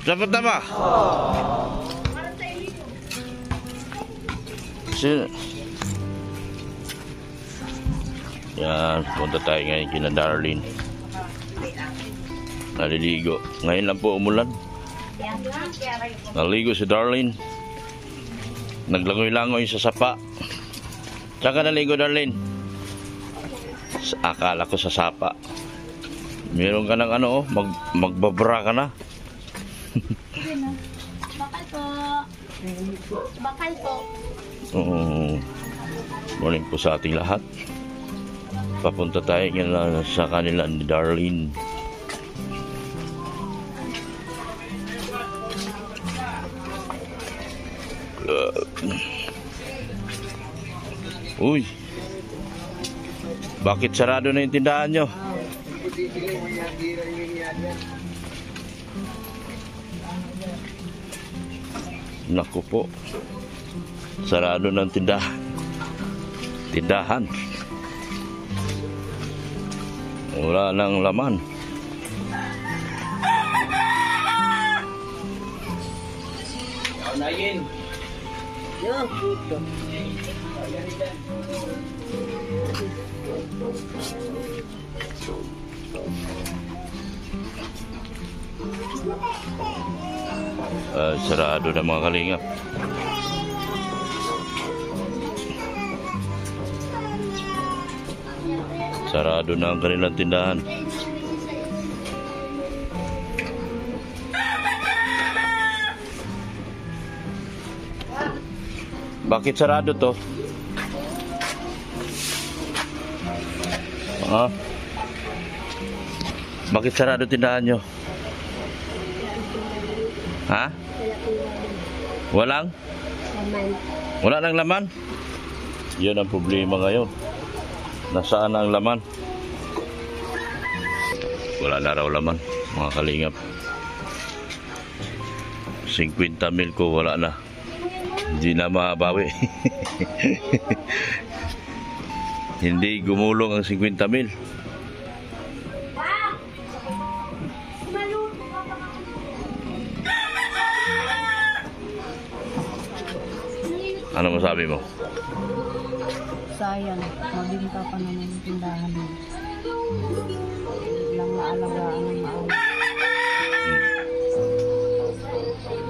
Dapat na ba? Yan, punta tayo ngayon kina Darlene. Naliligo. Ngayon lang po umulan. Naligo si Darlene. Naglangoy-langoy sa sapa. Saan ka naligo, Darlene? Akala ko sa sapa. Meron ka ng ano, magbabra ka na. Bakal po. Bakal po. Morning po sa ating lahat. Papunta tayo ngayon sa kanila ni Darlene. Uy, bakit sarado na yung tindahan nyo? Naku po, sarado ng tindahan. Wala nang laman. Naunayin. Yan, puto. Sarado na mga kalingap. Sarado na ang kanilang tindahan. Bakit sarado to? Ha? Bakit sarado tindahan nyo? Ha? Walang? Wala nang laman? Yun ang problema ngayon. Nasaan ang laman? Wala na raw laman, mga kalingap. 50 mil ko wala na. Hindi na mabawi. Hindi gumulong ang 50 mil. Ano masabi mo? Sayang, mabinta pa naman yung tindahan mo. Lang naalagaan ng maayos.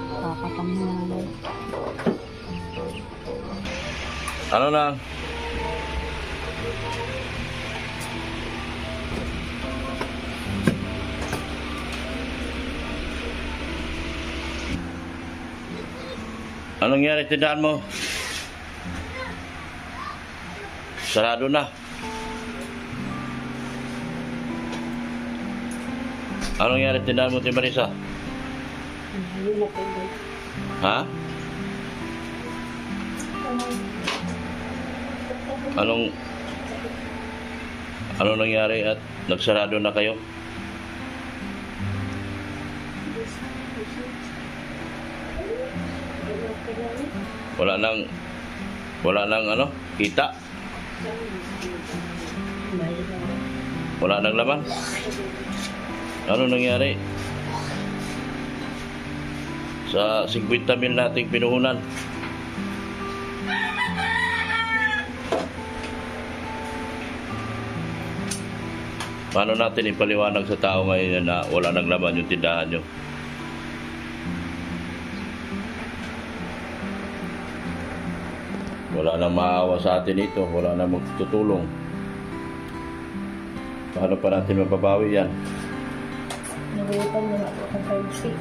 Kakapamunan. Ano na? Anong nangyari tindahan mo? Sarado na. Anong nangyari tindahan mo, Marisa? Ha? Anong nangyari at nagsarado na kayo? Wala nang ano, kita? Wala nang laman? Ano nangyari? Sa 50 mil nating pinuhunan. Paano natin ipaliwanag sa tao ngayon na wala nang laman yung tindahan nyo? Wala nang maawa sa atin ito, wala nang magtutulong. Paano pa natin mababawi yan? Nagutang na ako ng 5-6.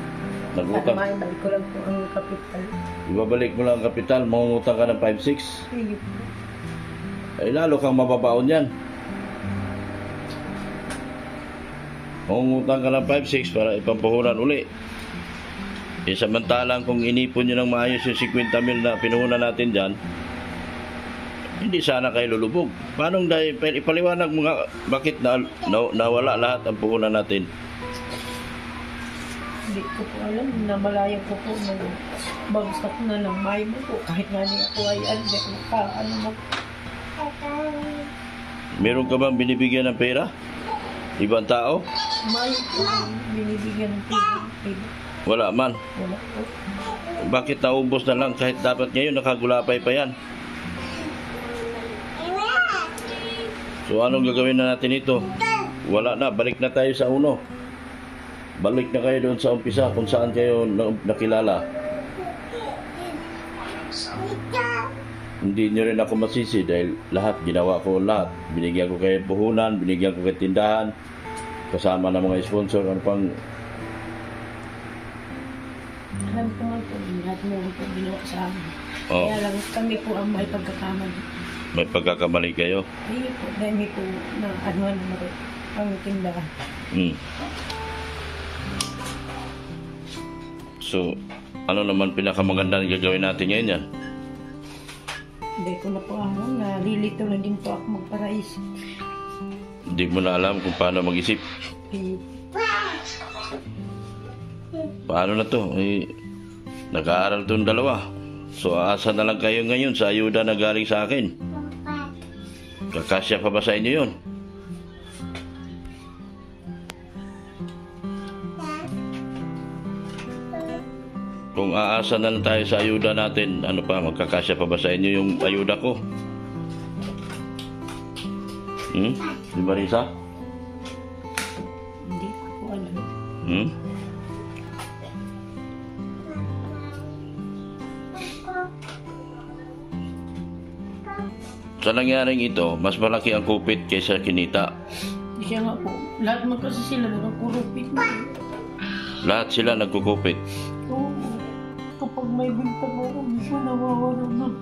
Nagutang? Ibalik ko lang po ang kapital. Ibabalik mo lang ang kapital, mangungutang ka ng 5-6? Sige po. Ay lalo kang mababaon yan. Mangungutang ka ng 5-6 para ipampuhunan uli. Samantalang kung inipon nyo ng maayos yung 50 mil na pinuhunan natin dyan, hindi sana kayo lulubog. Paano dahil ipaliwanag mo nga bakit nawala lahat ang puhunan natin? Hindi ko po alam. Namalayan ko po na bagsak na lang. May mo po. Kahit nga niya ako ay ano mo. Meron ka bang binibigyan ng pera? Ibang tao? May po binibigyan ng pera. Wala man. Wala po. Bakit naubos na lang kahit dapat ngayon nakagulapay pa yan? So anong gagawin na natin ito? Wala na, balik na tayo sa uno. Balik na kayo doon sa umpisa kung saan kayo nakilala. Hindi nyo rin ako masisi dahil lahat, ginawa ko lahat. Binigyan ko kayo puhunan, binigyan ko kayo tindahan, kasama ng mga sponsor, ano pang... Alam ko nga po, lahat mo po ginawa sa amin. Oh. Kaya lang kami po ang may pagkakamali. May pagkakamali kayo. Hindi po, dahil may po na anuhan na rin ang tindahan. So, ano naman pinakamaganda na gagawin natin ngayon yan? Hindi ko na po ako, nalilito na din po ako magparaisip. Hindi mo na alam kung paano mag-isip. Eh, Paano na to? Nag-aaral itong dalawa. So, aasa na lang kayo ngayon sa ayuda na galing sa akin. Kakasya pa ba sa inyo yun? Kung aasa na lang tayo sa ayuda natin, ano pa, magkakasya pa ba sa inyo yung ayuda ko? Di ba, Risa? hindi ko po alam. Sa nangyaring ito, mas malaki ang kupit kaysa kinita. Siya nga po, lahat man kasi sila nakakurupit na. Lahat sila nagkukupit. Oo, kapag may binta mo, hindi ko nawawala ng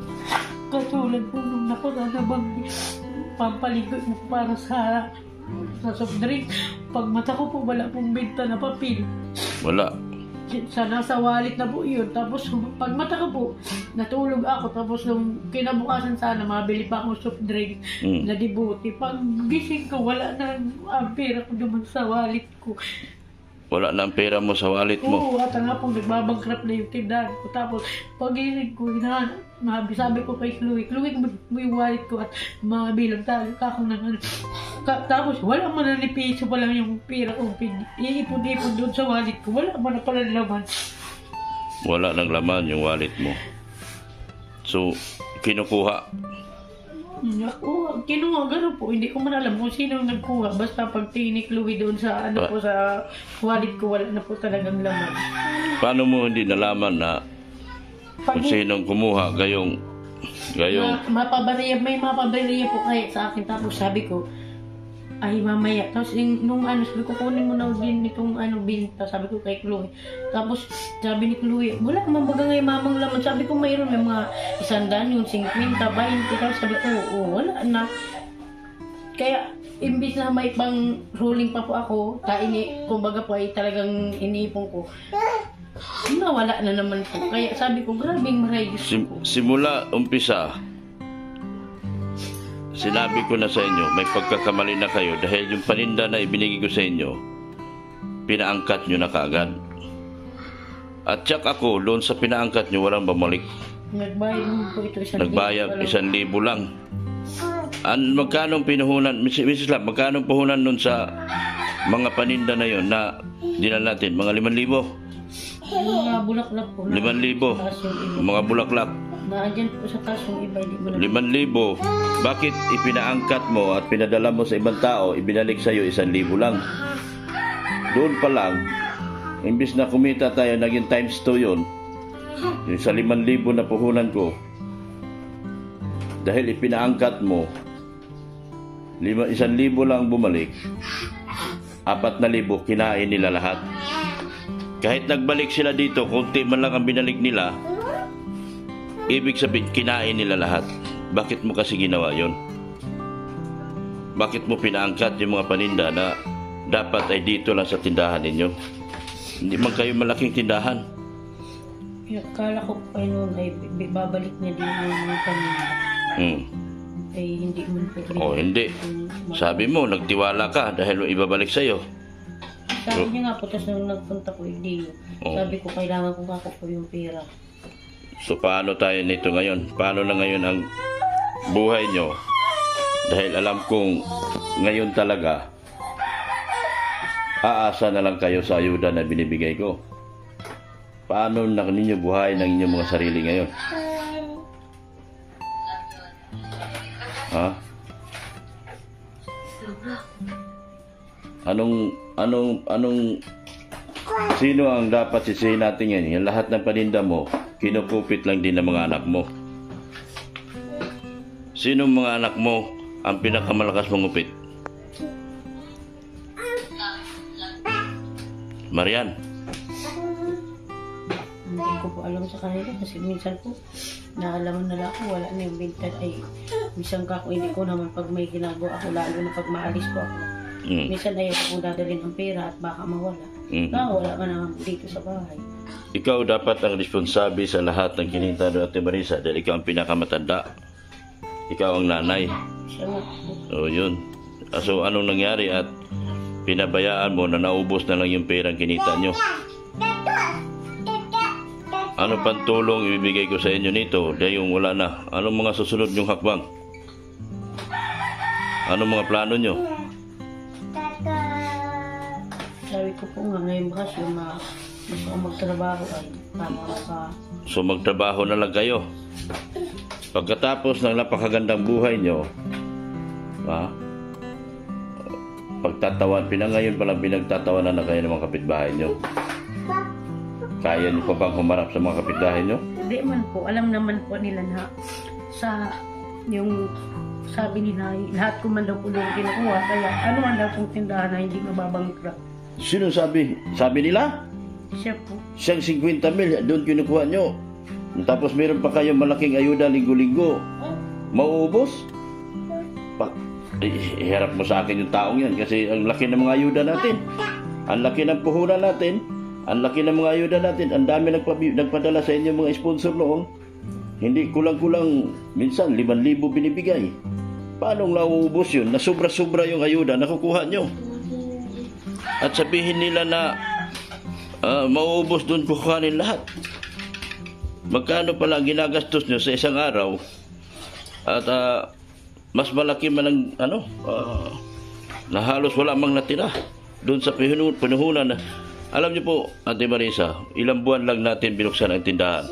katulad po nung nakaraan pampaligot mo para sa soft drink. Pag mata ko po, wala pong binta na papel. Wala. Nasa wallet na po yun. Tapos pag mata ko po, natulog ako. Tapos nung kinabukasan sana, mabili pa akong soft drink na dibuti. Pag gising ko, wala na ang pera ko naman sa wallet ko. Wala na ang pera mo sa wallet mo. Oo, at nga po, nagbabangkrap na yung tindahan ko. Tapos pag-inig ko, sabi ko kay Chloe, mo yung wallet ko at mabilang tayo ka ako ng ano. Tapos wala man na ni piso pa lang yung pera kong iipon-ipon doon sa wallet ko. Wala man na pala laman. Wala nang laman yung wallet mo. So, kinukuha. Ako, kinuha, gano'n po. Hindi ko man alam kung sino nagkuha. Basta pag ni Chloe doon sa, po, sa wallet ko, wala na po talagang laman. Paano mo hindi nalaman na kung sinong kumuha gayong may mapabariya po kayo sa akin. Tapos sabi ko, ay mamaya. Tapos nung sabi ko, kunin mo na din itong binta. Sabi ko kay Chloe. Tapos sabi ni Chloe, wala naman baga ngayon mamang laman. Sabi ko mayroon may mga 100 yung 50, 20. Tapos sabi ko, wala na. Kaya imbis na may pang rolling pa po ako, kumbaga po ay talagang iniipon ko. Wala na naman po. Kaya sabi ko, grabing marayos po. Simula umpisa, sinabi ko na sa inyo, may pagkakamali na kayo dahil yung paninda na ibinigay ko sa inyo, pinaangkat nyo na kaagad. At tsak ako, doon sa pinaangkat nyo, walang bumalik. Nagbayad mo po ito 1,000. Nagbayad 1,000 lang. Magkano pinuhunan, Mrs. Lab, magkano puhunan nun sa mga paninda na yon na dinala natin? Mga 5,000? Mga bulaklak po. 5,000. Mga bulaklak. Naandyan po sa taas yung iba, hindi mo na. 5,000. Bakit ipinaangkat mo at pinadala mo sa ibang tao, ibinalik sa iyo 1,000 lang? Doon pa lang, imbis na kumita tayo, naging times 2 yun. Yung sa 5,000 na puhunan ko, dahil ipinaangkat mo, 1,000 lang bumalik, 4,000 kinain nila lahat. Kahit nagbalik sila dito, konti man lang ang binalik nila, ibig sabihin, kinain nila lahat. Bakit mo kasi ginawa yon? Bakit mo pinaangkat yung mga paninda na dapat ay dito lang sa tindahan ninyo? Hindi man kayo malaking tindahan. Akala ko pa noon ay babalik niya din yung paninda. Ay hindi man po. Hindi. Sabi mo, nagtiwala ka dahil ibabalik sa'yo. Sabi niya nga po, tapos nung nagpunta ko, hindi. Sabi ko, kailangan ko kako po yung pera. So, paano tayo nito ngayon? Paano na ngayon ang buhay nyo? Dahil alam kong ngayon talaga, aasa na lang kayo sa ayuda na binibigay ko. paano na ninyo buhay ng inyong mga sarili ngayon? Ha? Anong sino ang dapat sisihin natin ngayon? Yung lahat ng paninda mo, kinukupit lang din ng mga anak mo. Sino mga anak mo ang pinakamalakas mong upit? Marian. Hindi ko po alam sa kanila kasi minsan po naalaman na lang ako wala na yung binta ay minsan ka ako hindi ko naman pag may ginagawa ako lalo na pag maalis po ako. Minsan ayaw ko dadalhin ang pera at baka mawala. Wala ka naman dito sa bahay. Ikaw dapat ang responsable sa lahat ng kininta ni Ate Marisa dahil ikaw ang pinakamatanda. Ikaw ang nanay. Siya nga po. O yun. So anong nangyari at pinabayaan mo na naubos na lang yung perang kinita nyo? Ano pang tulong ibibigay ko sa inyo nito dahil yung wala na? Anong mga susunod nyong hakbang? Anong mga plano nyo? Sabi ko po nga ngayon bukas yung gusto ko magtrabaho ay tama ka. So magtrabaho na lang kayo. Pagkatapos ng napakagandang buhay nyo, pagtatawan, ngayon palang pinagtatawanan na kayo ng mga kapitbahay nyo. Kaya nyo pa bang humarap sa mga kapitbahay nyo? Hindi man po, alam naman po nila na sa yung sabi nila, lahat ko man daw po doon kinukuha, kaya ano man daw pong tindahan na hindi mababangkrut. Sino sabi? Sabi nila? Siya po. Siyang 50 mil, doon kinukuha nyo. Tapos meron pa kayong malaking ayuda linggo-linggo. Mauubos? Iharap mo sa akin yung taong yan kasi ang laki ng mga ayuda natin. Ang laki ng puhunan natin. Ang laki ng mga ayuda natin. Ang dami nagpadala sa inyo mga sponsor noon. Hindi kulang-kulang minsan 5,000 binibigay. Paano nauubos yun? Na sobra-sobra yung ayuda na kukuha nyo. At sabihin nila na mauubos doon kukuhanin lahat. Magkano pala ang ginagastos nyo sa isang araw? At mas malaki man ang na halos wala mang natira doon sa pinuhunan. Alam niyo po, Ate Marisa, ilang buwan lang natin binuksan ang tindahan.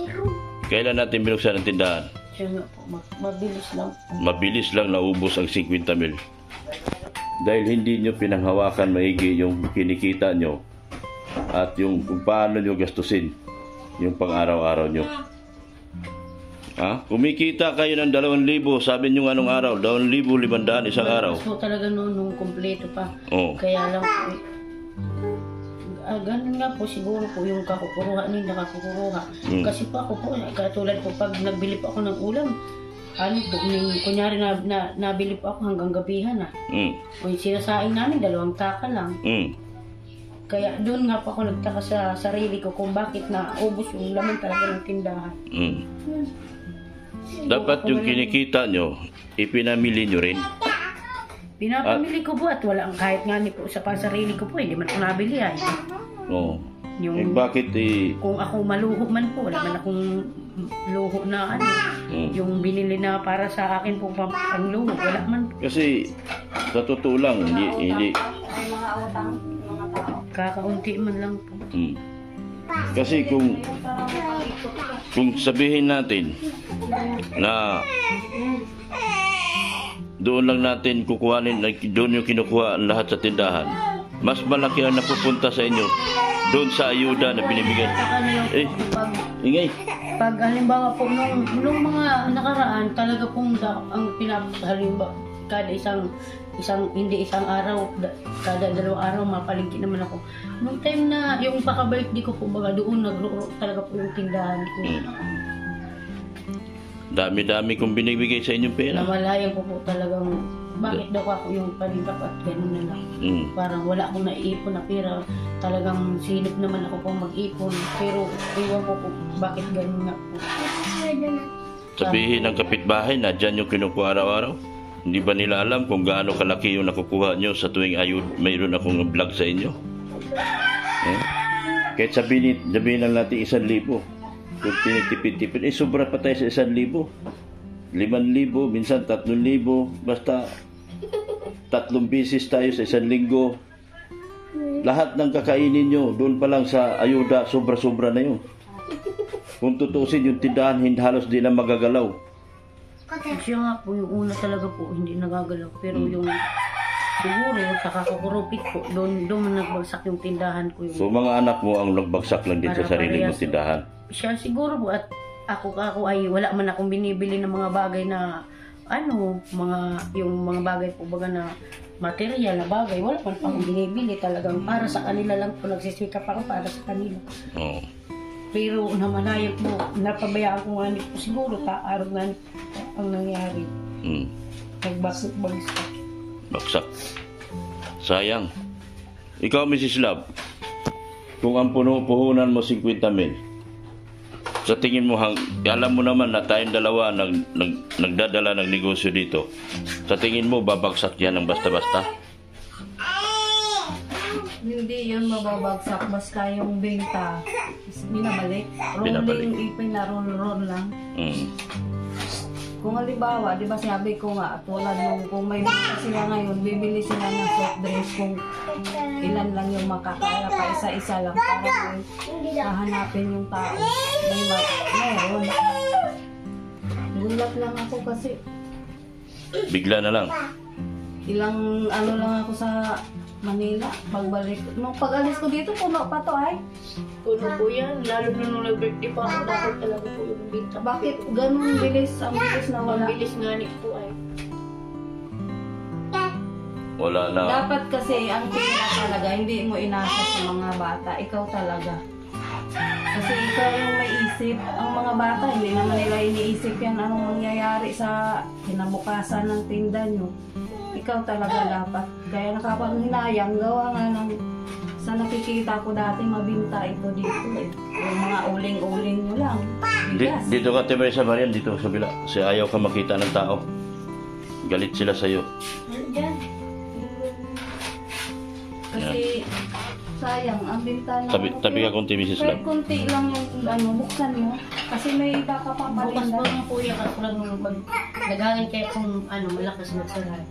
Kailan natin binuksan ang tindahan? Siya nga po, mabilis lang. Mabilis lang naubos ang 50 mil. Dahil hindi nyo pinanghawakan maigi yung kinikita nyo at yung kung paano nyo gastusin yung pang-araw-araw nyo. Kumikita kayo ng 2,000, sabi nyo anong araw? 2,500 isang araw. So talaga nung kumpleto pa. Oh. Kaya lang po, ganun nga po siguro po yung kakukuruha nila kakukuruha. Kasi po ako po, katulad po pag nagbili po ako ng ulam, kunyari nabili po ako hanggang gabihan na. O yung sinasaing namin, 2 taka lang. Kaya doon nga po ako nagtaka sa sarili ko kung bakit naubos yung laman talaga ng tindahan. Dapat yung kinikita nyo, ipinamili nyo rin. Pinapamili ko po at walang kahit nga ni po sa pansarili ko po, hindi man ako nabili ay. Oo. Yung, bakit kung ako maluho man po, wala man akong luho na yung binili na para sa akin po pang luho, wala man. Kasi sa totoo lang, hindi kakaunti man lang po. Kasi kung sabihin natin na doon lang natin kukuhanin, doon yung kinukuha ang lahat sa tindahan, mas malaki ang napupunta sa inyo doon sa ayuda na binibigay. Ingay. Pag halimbawa po nung mga nakaraan, talaga pong ang halimbawa kada isang araw, kada 2 araw mapalingki naman ako. Nung time na yung pakabalik di ko po baga doon nagro talaga po yung tindahan ko. Dami-dami kong binibigay sa inyong pera. Namalayan ko po talagang bakit daw ako yung paningkap at gano'n na lang. Parang wala akong naiipon na pera. Talagang silip naman ako pong mag-ipon. Pero iwan ko po bakit gano'n nga po. Sabihin ng kapitbahay na dyan yung kinukuha araw-araw. Hindi ba nila alam kung gaano kalaki yung nakukuha nyo sa tuwing mayroon akong vlog sa inyo? Kahit sabihin lang natin 1,000. Kung tinitipid-tipid, sobra pa tayo sa 1,000. 5,000, minsan 3,000. Basta 3 beses tayo sa 1 linggo. Lahat ng kakainin nyo, doon pa lang sa ayuda, sobra-sobra na yun. Kung tutusin yung tindahan, hindi halos di na magagalaw. Siya nga po, yung una talaga po, hindi nagagalaw. Pero yung siguro, sa kakukurupit po, doon nagbagsak yung tindahan ko. Yung, So mga anak mo ang nagbagsak lang din sa sarili mong tindahan. siya siguro po, at ako ay wala man akong binibili ng mga bagay na, yung mga bagay po baga na material na bagay, wala man pa akong binibili talagang para sa kanila lang po, nagsisikap ako para sa kanila. Oo. Pero namanayag mo, napabayaan ko nga po siguro, araw nga ang nangyari. Nagbagsak. Baksak. Sayang. Ikaw, Mrs. Love, kung ang puhunan mo 50,000, sa tingin mo, alam mo naman na tayong dalawa nagdadala ng negosyo dito. Sa tingin mo, babagsak yan ng basta-basta? Hindi yun mababagsak, basta yung benta binabalik. Rolling, ipinaroll lang. Kung halimbawa, di ba sabi ko nga, tulad nung kung may benta sila ngayon, bibili sila ng soft drinks kung ilan lang yung makakaya pa, isa-isa lang para may hahanapin yung tao. Meron. Gulat lang ako kasi Bigla na lang. ilang lang ako sa Manila, pagbalik. Nung pag-alis ko dito, puno pa to ay. Puno po yan, lalo na nung nag-birthday pa ako, dapat talaga po yung binta. Bakit ganun bilis, ang bilis na wala? Ang bilis nga ni po ay. Wala na. Dapat kasi ang pera talaga, hindi mo inasa sa mga bata, ikaw talaga. Kasi ikaw yung may isip. Ang mga bata, hindi naman nila iniisip yan anong mangyayari sa kinabukasan ng tinda nyo. Ikaw talaga dapat. Kaya nakapanghinayang, gawa nga ng sa nakikita ko dati mabinta ito dito eh. Yung mga uling-uling nyo lang. Bigas. Dito ka, Timay sa Marian, dito sa bila. Kasi ayaw ka makita ng tao. Galit sila sa'yo. Diyan. Kasi sayang, ang binta na Tabi ka konti, Mrs. kahit Love. kunti lang yung buksan mo. Kasi may iba ka pang Bukas po palinda. ng kuya ka lang naghangin kayo kung malakas magsara.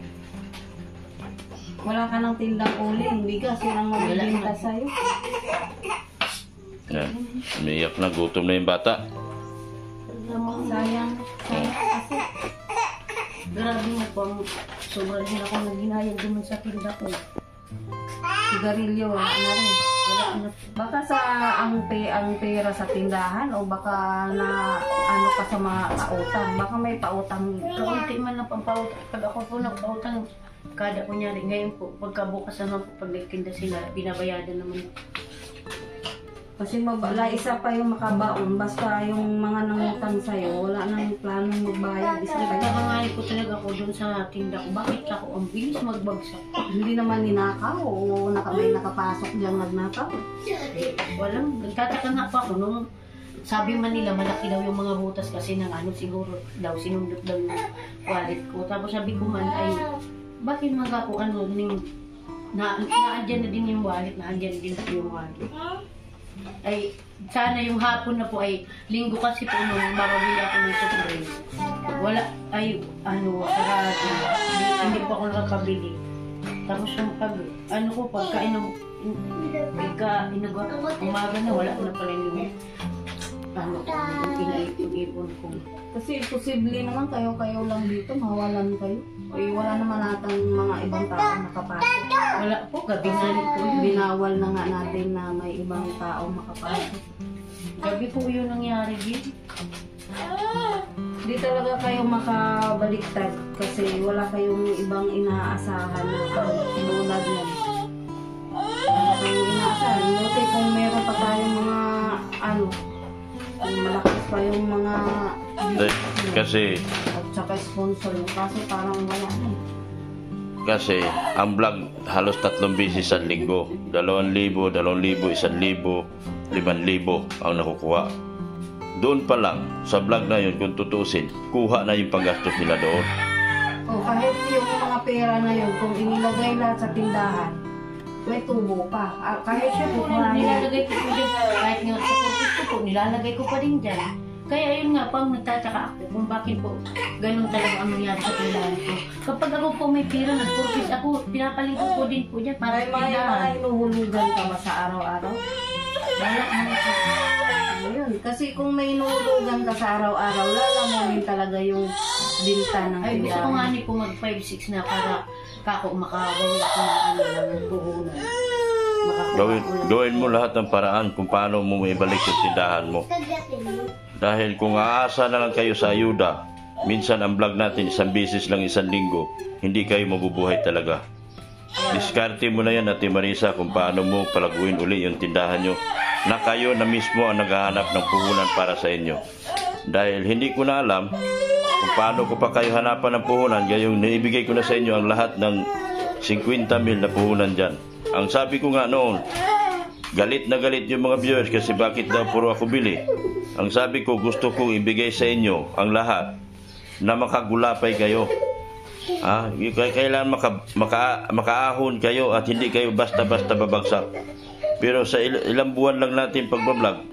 Wala ka ng tindang uling, bigas yun ang mabibinta sa'yo. Yan. Umiiyak na, gutom na yung bata. Sayang, kasi Grabe mo po, sobrang din ako naghinayag naman sa tinda ko. sigarilyo, wala na rin. Wala na. Baka sa ang pera sa tindahan o baka na ka sa mga pautang. Baka may pautang. Kaunti man lang pampautang. Pag ako po nagpautang, kada kunyari, ngayon po, pagkabukas naman po, pag nagtinda sila, binabayadan naman. Kasi isa pa yung makabaon. Basta yung mga nangutang sa'yo, wala nang planong magbayad. Isa pa Nagkakangali ko talaga ako dun sa tinda ko. Bakit ako ang bilis magbagsak? hindi naman ninakaw o may nakapasok diyang nagnakaw. Walang, nagtataka nga pa ako nung sabi man nila malaki daw yung mga butas kasi ng siguro daw sinundot daw yung wallet ko. Tapos sabi ko man ay bakit mga ako naandyan na din yung wallet, naandyan din yung wallet. Ay sana yung hapon na po ay linggo kasi po nung makabili ako ng soft drinks. Wala ay sarado. Hindi po ako nakapabili. Tapos yung pagkain ng umaga na wala na pala yung inaipon ko. Kasi posible naman kayo lang dito, mawalan kayo. Eh, wala naman natang mga ibang tao nakapasok. Wala po, gabi na rin po. Binawal na nga natin na may ibang tao makapasok. Gabi po yung nangyari din. Hindi talaga kayo makabaliktad kasi wala kayong ibang inaasahan na tulad yan. Wala kayong inaasahan. Buti kung meron pa tayong mga malakas pa yung mga Kasi at saka sponsor mo. Kaso parang wala na. Kasi ang vlog halos 3 beses sa linggo. 2,000, 2,000, 1,000, 5,000 ang nakukuha. Doon pa lang, sa vlog na yun, kung tutusin, kuha na yung panggastos nila doon. O kahit yung mga pera na yun, kung inilagay lahat sa tindahan, may tubo pa. Kahit Siya po yung rin, nilalagay ko po dyan. Kahit nga sa purpose ko po, nilalagay ko pa rin dyan. Kaya yun nga, pang nagtataka ako kung bakit po ganun talaga ang nangyari sa tindahan ko. Kapag ako po may pera, nag-purpose ako, pinapalitan ko din po dyan para sa may mga tindahan. inuhulugan ka ba sa araw-araw? Wala naman po. Ayun. Kasi kung may nulugan ka sa araw-araw, lalamunin talaga yung binta ng Ay, gusto ko tindahan. nga ni po mag 5-6 na para kako makagawa ko ng ano ng puhunan. Gawin mo lahat ng paraan kung paano mo ibalik yung tindahan mo. Dahil kung aasa na lang kayo sa ayuda, minsan ang vlog natin isang beses lang isang linggo, hindi kayo mabubuhay talaga. Diskarte mo na yan, Ate Marisa, kung paano mo palaguin uli yung tindahan nyo na kayo na mismo ang naghahanap ng puhunan para sa inyo. Dahil hindi ko na alam kung paano ko pa kayo hanapan ng puhunan, gayong naibigay ko na sa inyo ang lahat ng 50 mil na puhunan dyan. Ang sabi ko nga noon, galit na galit yung mga viewers kasi bakit daw puro ako bili. Ang sabi ko, gusto kong ibigay sa inyo ang lahat na makagulapay kayo. Kailangan makaahon kayo at hindi kayo basta-basta babagsak. Pero sa ilang buwan lang natin pagbablog,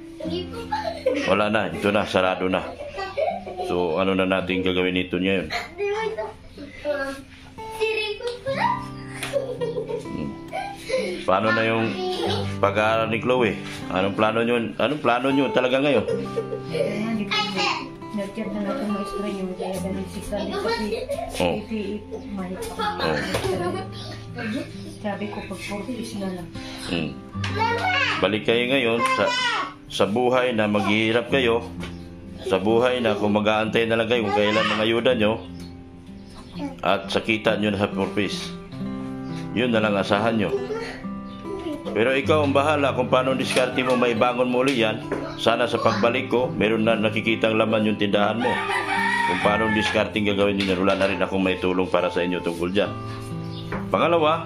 wala na, ito na, sarado na. So ano na natin gagawin nito ngayon? Paano na yung pag-aaral ni Chloe? Anong plano nyo talaga ngayon? Nag-chat na natin mga estranyo, kaya ganun si Sandy sa PPE po, mahit pa sabi ko, pag 40 na lang. Balik kayo ngayon sa buhay na maghihirap kayo, sa buhay na kung mag-aantay na lang kayo kung kailan ng ayuda nyo, at sa kita nyo na sa purpose. Yun na lang asahan nyo. Pero ikaw ang bahala kung paano diskarte mo maibangon mo ulit yan. Sana sa pagbalik ko, meron na nakikitang laman yung tindahan mo. Kung paano diskarte gagawin nyo, wala na rin akong may tulong para sa inyo tungkol dyan. Pangalawa,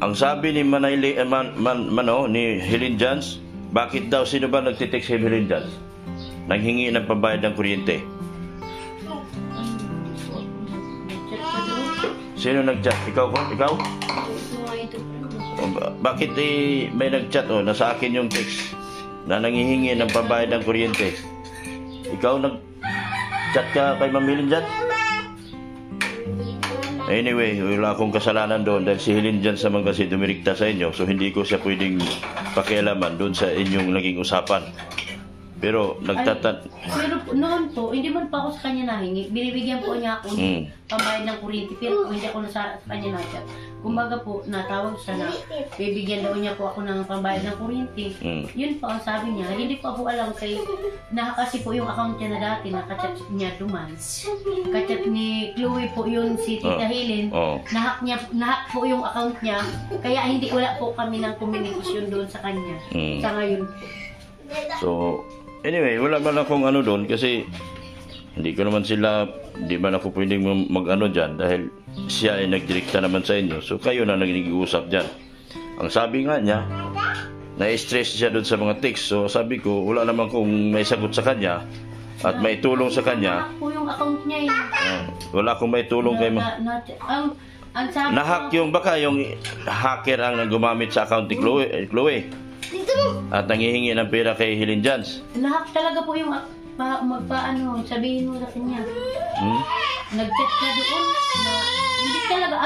ang sabi ni ni Helen Jans, bakit daw, sino ba nagtitext si Helen Jans? Nanghingi ng pambayad ng kuryente. Sino nag-chat? Ikaw ko? Ikaw? Bakit may nag-chat nasa akin yung text na nanghihingi ng pambayad ng kuryente? Ikaw nag-chat ka kay Ma'am Helen Jans? Anyway, wala akong kasalanan doon dahil si Helen Jans naman kasi dumirikta sa inyo, so hindi ko siya pwedeng pakialaman doon sa inyong naging usapan. Pero pero noon po, hindi man pa ako sa kanya nahingi. Binibigyan po niya ako ng pambayad ng kuryente. Pero kung hindi ako sa kanya na-chat. Kumbaga po, natawag siya na bibigyan daw niya po ako ng pambayad ng kuryente. Yun po ang sabi niya. Hindi po ako alam kay kasi po yung account niya na dati, nakachat niya duman. Kachat ni Chloe po yun si Tita Helen. Nahack po yung account niya. Kaya wala po kami ng communication doon sa kanya. Sa ngayon. So, anyway, wala man akong doon kasi hindi man ako pwedeng mag-ano dyan dahil siya ay nagdirekta naman sa inyo. So, kayo na nag-iusap dyan. Ang sabi nga niya, na-stress siya doon sa mga text. So, sabi ko, wala naman kung may sagot sa kanya at may tulong sa kanya. Nahack po yung account niya wala akong may tulong kay ang sabi nahack baka yung hacker ang gumamit sa account ni Chloe. At nangihingi ng pera kay Helen Jans. Lahat talaga po yung sabihin mo sa kanya. Nag-chat ka doon na hindi talaga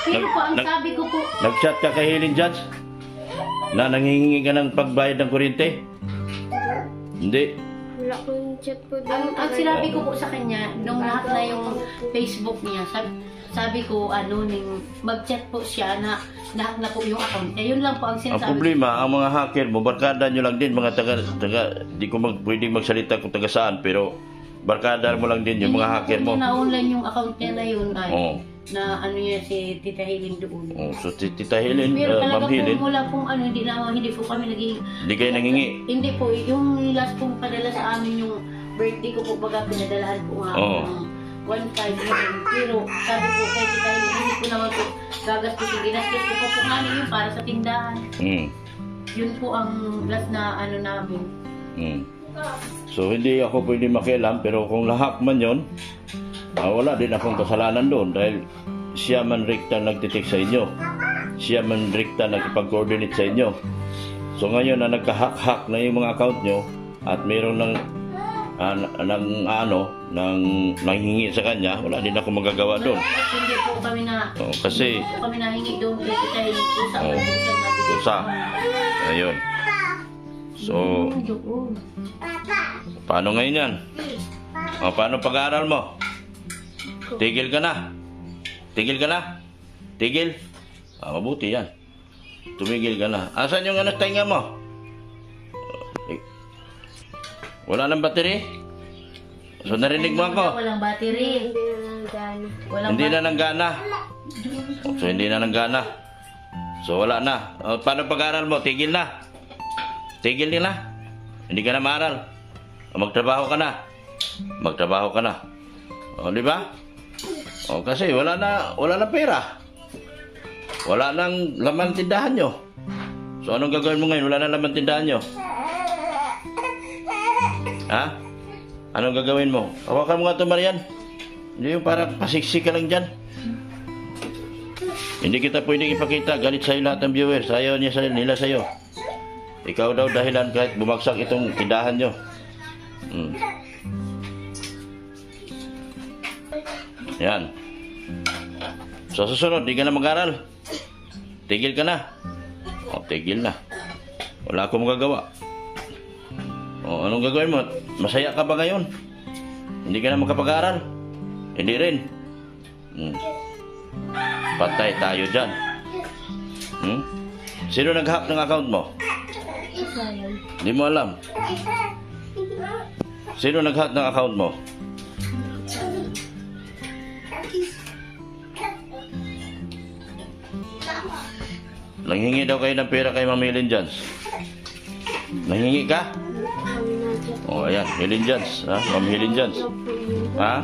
pero po ang sabi ko po. Nag-chat ka kay Helen Jans? Na nangihingi ka ng pagbayad ng kuryente? Hindi. Wala kong chat po Ang sinabi ko po sa kanya, nung lahat na yung Facebook niya, sabi ko, mag-chat po siya na lahat na po yung account. Yun lang po ang sinasabi. Ang problema, ang mga hacker mo, barkada nyo lang din, mga di ko pwedeng magsalita kung taga saan, pero barkada mo lang din yung mga hacker mo. Hindi na-online yung account niya na yun, na niya si Tita Helen doon. So, Tita Helen, pero talaga Ma'am Helen, po, wala pong hindi po kami naging... Hindi kayo nangingi? Hindi po, yung last pong padala sa amin yung birthday ko po, baga pinadalahan po nga one time yun. Pero sabi po kay Tita Helen, hindi ko naman po gagastos. Ginastos ko po namin yun para sa tindahan. Yun po ang last na namin. So hindi ako pwede makialam, pero kung lahak man yun, wala din akong kasalanan doon dahil siya man rekta nagtitik sa inyo. Siya man rekta nagpag-coordinate sa inyo. So ngayon na nagka-hack-hack na yung mga account nyo at mayroon nanghingi sa kanya, wala din ako magagawa doon. Hindi po kami kasi kami nahingi doon kay Tita Helen sa Ayun. So, Doon. paano ngayon yan? O, paano pag-aaral mo? Tigil ka na. Tigil ka na. Tigil. Mabuti yan. Tumigil ka na. Asan yung tenga mo? Wala nang battery? So, narinig mo ako? Walang battery. Walang Hindi na nanggana. So, hindi na nanggana. So, wala na. O, paano pag-aaral mo? Tigil na. Tigil nila. Hindi ka na maaral. O, magtrabaho ka na. Magtrabaho ka na. O, di ba? O, kasi wala na pera. Wala nang laman tindahan nyo. So, anong gagawin mo ngayon? Wala na laman tindahan nyo. Ha? Anong gagawin mo? Hawakan mo nga ito, Marian. Hindi yung para pasiksik ka lang dyan. Hindi kita pwedeng ipakita. Galit sa'yo lahat ng viewers. Ayaw nila sa'yo. Ikaw daw dahilan kahit bumagsak itong tindahan nyo. Yan. Sa susunod, di ka na mag-aral. Tigil ka na. O, tigil na. Wala akong magagawa. O, anong gagawin mo? Masaya ka ba ngayon? Hindi ka na makapag-aral? Hindi rin. Patay tayo dyan. Sino nag-hack ng account mo? Hindi mo alam. Sino nag-hack ng account mo? Nanghingi daw kayo ng pera kay Ma'am Helen Jans. Nanghingi ka? O, ayan. Helen Jans. Ha? Ma'am Helen Jans. Ha?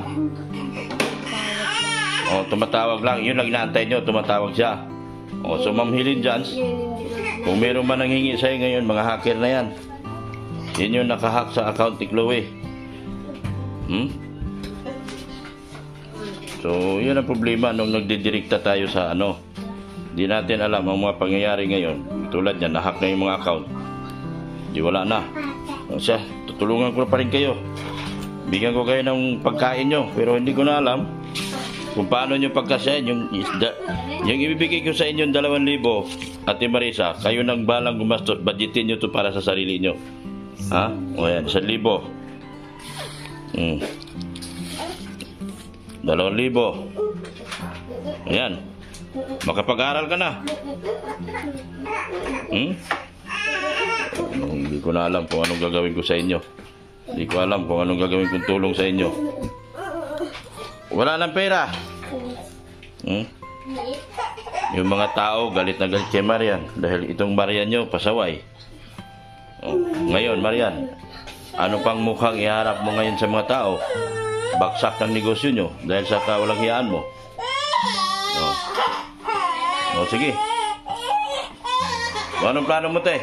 O, tumatawag lang. Yun lang inaantay nyo. Tumatawag siya. O, so Ma'am Helen Jans, kung meron man nanghingi sa'yo ngayon, mga hacker na yan. Yun yung nakahack sa account ni Chloe. So, yun ang problema nung nagdidirekta tayo sa ano. Di natin alam ang mga pangyayari ngayon. Tulad yan, nahack na yung mga account. Di wala na. O siya, tutulungan ko pa rin kayo. Bigyan ko kayo ng pagkain nyo. Pero hindi ko na alam kung paano nyo pagkasyahin. Yung ibibigay ko sa inyo 2,000, Ate Marisa, kayo nang balang gumastos. Budgetin nyo to para sa sarili nyo. Ha? O yan, 1,000. 2,000. Ayan. Makapag-aral ka na. Hindi ko na alam kung anong gagawin ko sa inyo. Hindi ko alam kung anong gagawin kong tulong sa inyo. Wala nang pera. Yung mga tao galit na galit kay Marian dahil itong Marian nyo pasaway. Ngayon, Marian, ano pang mukhang iharap mo ngayon sa mga tao? Baksak ng negosyo nyo dahil sa kawalang hiyaan mo. O, sige. Anong plano mo, te?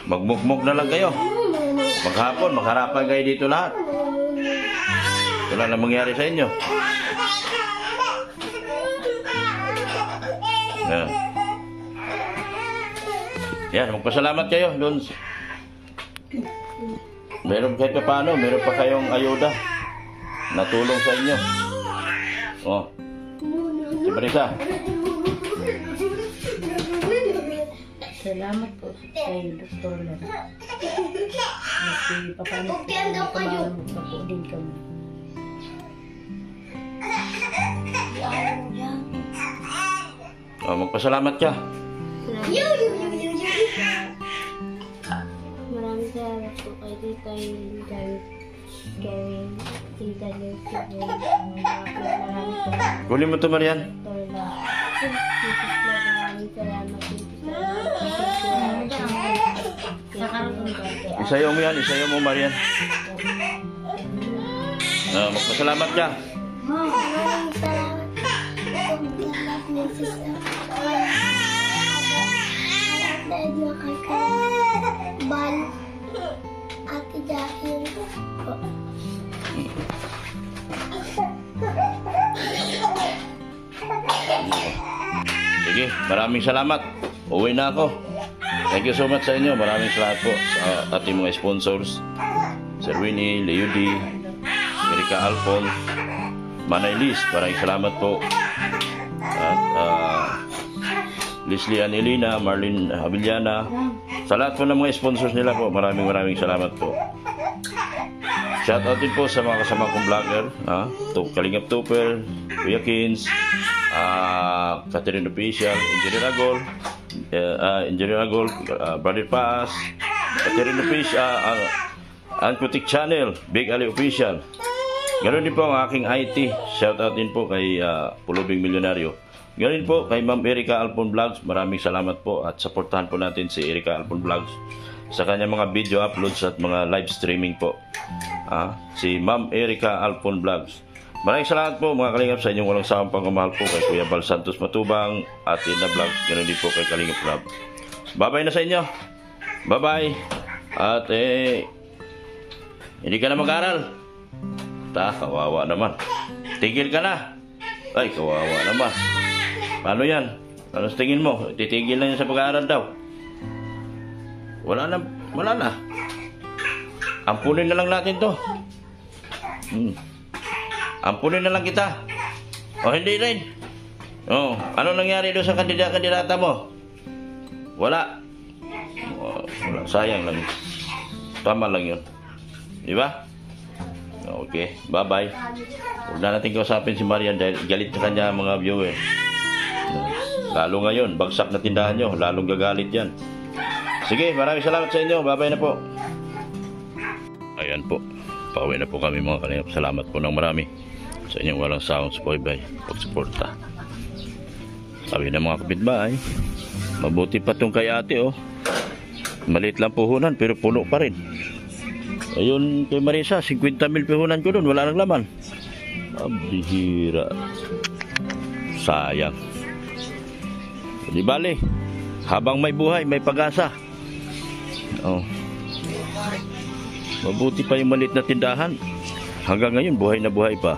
Magmukmuk na lang kayo. Maghapon, magharapan kayo dito lahat. Wala na mangyari sa inyo. Yan, magpasalamat kayo doon. Meron kahit pa paano, meron pa kayong ayuda na tulong sa inyo. O, si Marisa. Salamat po sa iyo, Dr. Lam. Kasi paano po tumawag pa po din kami. O, magpasalamat ka. Maraming salamat po kay Tita Yulin, kay Tita Lucy, maraming salamat. Kunin mo to, Marian. Maraming salamat po. Isayaw mo yan, isayaw mo, Marian. Magpasalamat ka. Maraming salamat po. Bal, Ate Dahil po. Sige, maraming salamat. Uwi na ako. Thank you so much sa inyo. Maraming salamat po sa ating mga sponsors. Sir Winnie, Leody, Erika Alfon, Manay Liz. Maraming salamat po. At Leslie Ann Elina, Marlene Avellana. Sa lahat po ng mga sponsors nila po, maraming salamat po. Shoutout din po sa mga kasama kong vlogger, Kalingap Tupper, Kuya Kins, Catherine Official, Engineer Agol, Brother Paas, Catherine Official, Ankutik Channel, Big Ali Official. Ganoon din po ang aking IT. Shoutout din po kay Pulubing Milyonaryo. Ganoon din po kay Ma'am Erica Alpon Vlogs. Maraming salamat po at supportahan po natin si Erica Alpon Vlogs sa kanyang mga video uploads at mga live streaming po. Si Ma'am Erica Alpon Vlogs. Maraming salamat po mga Kalingap sa inyong walang sawang pagmamahal po kay Kuya Bal Santos Matubang at Ina Vlogs. Ganoon din po kay Kalingap Vlog. Bye-bye na sa inyo. Bye-bye. At hindi ka na mag-aral. Kawawa naman. Tigil ka na. Ay, kawawa naman. Paano yan? Ano sa tingin mo? Titigil na yan sa pag-aaral daw. Wala na. Ampunin na lang natin to. Ampunin na lang kita. O hindi rin. Ano nangyari doon sa kandidata mo? Wala. Sayang lang. Tama lang yun. Di ba? Okay, bye-bye. Huwag na natin kausapin si Marian dahil galit na kanya mga viewer. Lalo ngayon, bagsak na tindahan nyo, lalong gagalit yan. Sige, maraming salamat sa inyo. Bye-bye na po. Ayan po. Pauwi na po kami mga Kalingap. Salamat po ng marami sa inyong walang sawang subaybay, pagsuporta. Sabi ng mga kapitbahay, mabuti pa tong kay ate maliit lang puhunan pero puno pa rin. Ayun kay Marisa, 50,000 puhunan ko doon, wala nang laman. Bihira. Sayang. Di bale, habang may buhay, may pag-asa. Mabuti pa yung maliit na tindahan. Hanggang ngayon, buhay na buhay pa.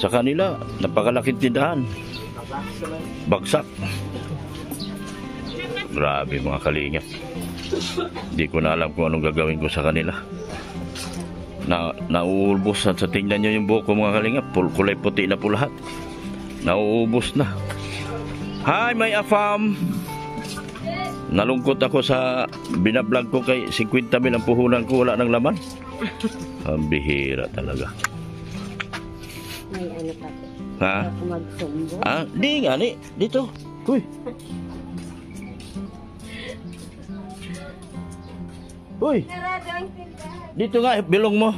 Sa kanila, napakalaking tindahan. Bagsak. Grabe mga Kalingap. Hindi ko na alam kung anong gagawin ko sa kanila. Nauubos na. Sa tingnan nyo yung buhok ko mga Kalingap. Kulay puti na po lahat. Nauubos na. Hi, may afam. Nalungkot ako sa binablog ko kay 50,000 ang puhunan ko, wala nang laman. Ang bihira talaga. May ano pa po. Ha? Ako magsumbo. Di nga ni. Dito. Uy. Uy. Dito nga, bilong mo.